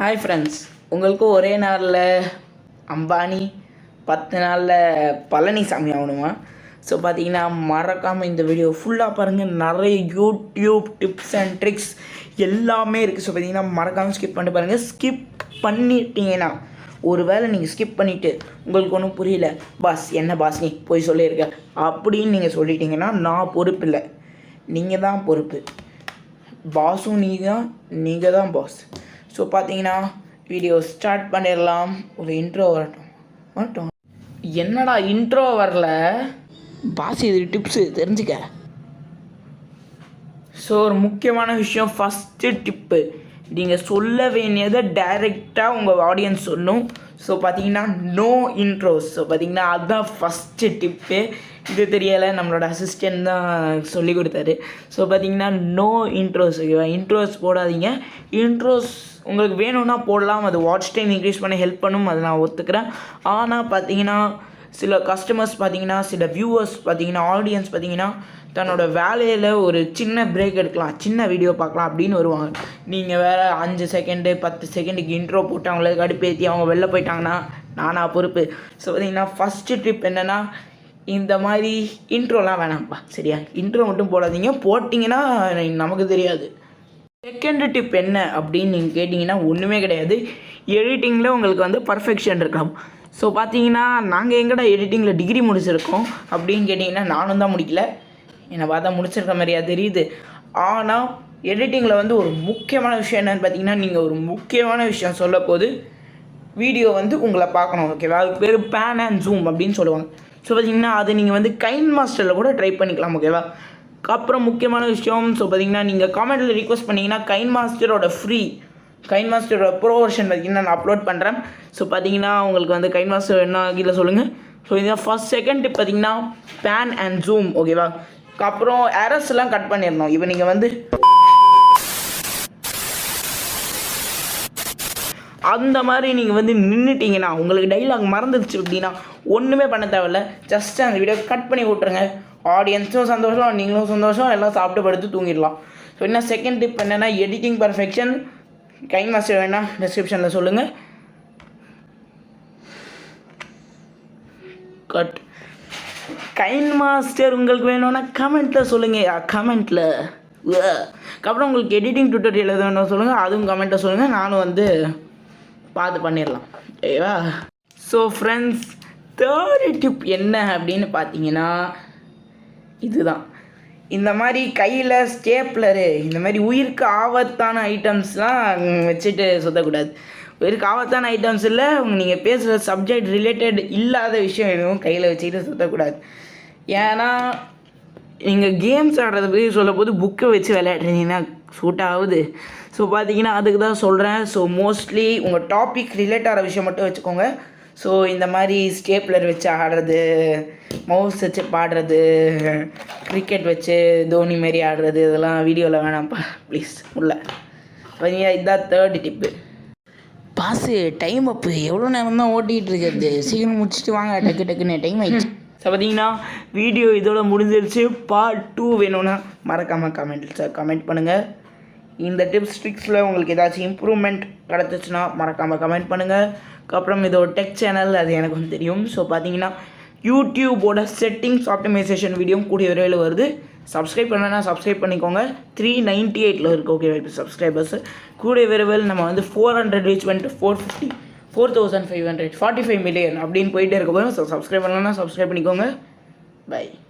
Hi friends, உங்களுக்கு ஒரே நாளில் அம்பானி 10 நாளில் பழனிசாமி ஆகணுமா? ஸோ பார்த்தீங்கன்னா மறக்காமல் இந்த வீடியோ ஃபுல்லாக பாருங்கள். நிறைய யூடியூப் டிப்ஸ் அண்ட் ட்ரிக்ஸ் எல்லாமே இருக்குது. ஸோ பார்த்தீங்கன்னா மறக்காமல் ஸ்கிப் பண்ணிட்டு பாருங்கள். ஸ்கிப் பண்ணிட்டீங்கன்னா ஒரு வேளை நீங்கள் ஸ்கிப் பண்ணிவிட்டு உங்களுக்கு ஒன்றும் புரியல, பாஸ் என்ன பாஸ் நீ போய் சொல்லியிருக்க அப்படின்னு நீங்கள் சொல்லிட்டீங்கன்னா நான் பொறுப்பு இல்லை, நீங்கள் தான் பொறுப்பு. பாஸும் நீங்கள் தான் பாஸ். ஸோ பார்த்தீங்கன்னா வீடியோ ஸ்டார்ட் பண்ணிடலாம். ஒரு இன்ட்ரோ வரட்டும். என்னடா இன்ட்ரோ வரல பாஸ், இது டிப்ஸு தெரிஞ்சுக்க. ஸோ ஒரு முக்கியமான விஷயம், ஃபஸ்ட்டு டிப்பு, நீங்கள் சொல்ல வேண்டியதை டைரெக்டாக உங்கள் ஆடியன்ஸ் சொல்லணும். ஸோ பார்த்தீங்கன்னா நோ இன்ட்ரோஸ். ஸோ பார்த்தீங்கன்னா அதுதான் ஃபஸ்ட்டு டிப்பு. இது தெரியலை, நம்மளோட அசிஸ்டன்ட் தான் சொல்லி கொடுத்தாரு. ஸோ பார்த்தீங்கன்னா நோ இன்ட்ரோஸ், ஓகேவா? இன்ட்ரோஸ் போடாதீங்க. இன்ட்ரோஸ் உங்களுக்கு வேணும்னா போடலாம், அது வாட்ச் டைம் இன்க்ரீஸ் பண்ண ஹெல்ப் பண்ணும், அதை நான் ஒத்துக்கிறேன். ஆனால் பார்த்தீங்கன்னா சில கஸ்டமர்ஸ் பார்த்தீங்கன்னா, சில வியூவர்ஸ் பார்த்தீங்கன்னா, ஆடியன்ஸ் பார்த்தீங்கன்னா தன்னோட வேலையில் ஒரு சின்ன பிரேக் எடுக்கலாம், சின்ன வீடியோ பார்க்கலாம் அப்படின்னு வருவாங்க. நீங்கள் வேறு 5 செகண்டு 10 செகண்டுக்கு இன்ட்ரோ போட்டு அவங்கள கடுப்பேற்றி அவங்க வெளில போயிட்டாங்கன்னா நானா பொறுப்பு. ஸோ பார்த்தீங்கன்னா ஃபஸ்ட்டு ட்ரிப் என்னென்னா, இந்த மாதிரி இன்ட்ரோலாம் வேணாம்ப்பா, சரியா? இன்ட்ரோ மட்டும் போடாதீங்க, போட்டிங்கன்னா நமக்கு தெரியாது. செகண்ட் டிப் என்ன அப்படின்னு நீங்கள் கேட்டிங்கன்னா ஒன்றுமே கிடையாது. எடிட்டிங்கில் உங்களுக்கு வந்து பர்ஃபெக்ஷன் இருக்கலாம். ஸோ பார்த்தீங்கன்னா நாங்கள் எங்கடா எடிட்டிங்கில் டிகிரி முடிச்சிருக்கோம் அப்படின்னு கேட்டிங்கன்னா நானும் தான் முடிக்கல, என்னை பார்த்தா முடிச்சிருக்க மாதிரியா தெரியுது. ஆனால் எடிட்டிங்கில் வந்து ஒரு முக்கியமான விஷயம் என்னென்னு பார்த்தீங்கன்னா, நீங்கள் ஒரு முக்கியமான விஷயம் சொல்ல போது வீடியோ வந்து உங்களை பார்க்கணும், ஓகேவா? அதுக்கு பேர் பேன் அண்ட் ஜூம் அப்படின்னு சொல்லுவாங்க. ஸோ பார்த்தீங்கன்னா அது நீங்கள் வந்து கைன் மாஸ்டரில் கூட ட்ரை பண்ணிக்கலாம், ஓகேவா? அப்புறம் முக்கியமான விஷயம், ஸோ பார்த்தீங்கன்னா நீங்கள் காமெண்ட்டில் ரிக்வஸ்ட் பண்ணிங்கன்னா கைன் மாஸ்டரோட ப்ரோ வெர்ஷன் பார்த்தீங்கன்னா நான் அப்லோட் பண்ணுறேன். ஸோ பார்த்தீங்கன்னா உங்களுக்கு வந்து கைன் மாஸ்டர் என்ன கீழே சொல்லுங்கள். ஸோ இதுதான் ஃபஸ்ட். செகண்ட் டிப் பார்த்தீங்கன்னா பேன் அண்ட் ஜூம், ஓகேவா? அப்புறம் எரர்ஸ்லாம் கட் பண்ணிடணும். இப்போ நீங்கள் வந்து அந்த மாதிரி நீங்கள் வந்து நின்றுட்டிங்கன்னா, உங்களுக்கு டைலாக் மறந்துடுச்சு அப்படின்னா ஒன்றுமே பண்ண தேவையில்ல, ஜஸ்ட் அந்த வீடியோ கட் பண்ணி விட்ருங்க. ஆடியன்ஸும் சந்தோஷம், நீங்களும் சந்தோஷம், எல்லாம் சாப்பிட்டு படுத்து தூங்கிடலாம். ஸோ என்ன செகண்ட் டிப் என்னென்னா, எடிட்டிங் பர்ஃபெக்ஷன். கைன் மாஸ்டர் வேணால் டிஸ்கிரிப்ஷனில் சொல்லுங்கள். கட் கைன் மாஸ்டர் உங்களுக்கு வேணும்னா கமெண்ட்டில் சொல்லுங்கள், கமெண்ட்டில். அப்புறம் உங்களுக்கு எடிட்டிங் டுட்டோரியல் எது வேணும் சொல்லுங்கள், அதுவும் கமெண்ட்டில் சொல்லுங்கள், நானும் வந்து பார்த்து பண்ணிடலாம், ஓகேவா? ஸோ ஃப்ரெண்ட்ஸ், தேர்ட் டிப் என்ன அப்படின்னு பார்த்தீங்கன்னா இதுதான். இந்த மாதிரி கையில் ஸ்டேப்லரு, இந்த மாதிரி உயிருக்கு ஆபத்தான ஐட்டம்ஸ்லாம் வச்சுட்டு சுற்றக்கூடாது. உயிருக்கு ஆபத்தான ஐட்டம்ஸ் இல்லை, நீங்கள் பேசுகிற சப்ஜெக்ட் ரிலேட்டட் இல்லாத விஷயம் எதுவும் கையில் வச்சுக்கிட்டு சுற்றக்கூடாது. ஏன்னா நீங்கள் கேம்ஸ் ஆடுறத பற்றி சொல்ல போது புக்கை வச்சு விளையாடுறீங்கன்னா சூட் ஆகுது. ஸோ பார்த்தீங்கன்னா அதுக்கு தான் சொல்கிறேன். ஸோ மோஸ்ட்லி உங்கள் டாபிக் ரிலேட் ஆகிற விஷயம் மட்டும் வச்சுக்கோங்க. ஸோ இந்த மாதிரி ஸ்டேப்லர் வச்சு ஆடுறது, மவுஸ் வச்சு பாடுறது, கிரிக்கெட் வச்சு தோனி மாரி ஆடுறது, இதெல்லாம் வீடியோவில் வேணாம்ப்பா ப்ளீஸ், உள்ள பார்த்தீங்கன்னா இதுதான் தேர்ட் டிப்பு. பாஸு டைம் அப்பு, எவ்வளோ நேரம் தான் ஓட்டிகிட்டு இருக்கிறது, சீக்கிரம் முடிச்சுட்டு வாங்க, டக்குன்னு டைம் ஆகிடுச்சு. ஸோ பார்த்தீங்கன்னா வீடியோ இதோட முடிஞ்சிருச்சு. பார்ட் 2 வேணும்னா மறக்காமல் கமெண்ட் பண்ணுங்கள். இந்த டிப்ஸ் ட்ரிக்ஸில் உங்களுக்கு ஏதாச்சும் இம்ப்ரூவ்மெண்ட் கிடச்சிச்சுன்னா மறக்காமல் கமெண்ட் பண்ணுங்கள். அப்புறம் இது ஒரு டெக் சேனல், அது எனக்கு வந்து தெரியும். ஸோ பார்த்தீங்கன்னா யூடியூபோட செட்டிங்ஸ் ஆப்டிமைசேஷன் வீடியோ கூடிய விரைவில் வருது. சப்ஸ்கிரைப் பண்ணனா சப்ஸ்கிரைப் பண்ணிக்கோங்க. 398 இருக்குது, ஓகே இப்போ சப்ஸ்கிரைபர்ஸ். கூடிய விரைவில் நம்ம வந்து 400 ரீச் பண்ணிட்டு 450, 4500, 45 மில்லியன் அப்படின்னு போயிட்டே இருக்க போதும். ஸோ சப்ஸ்கிரைப் பண்ணலன்னா சப்ஸ்கிரைப் பண்ணிக்கோங்க. பை.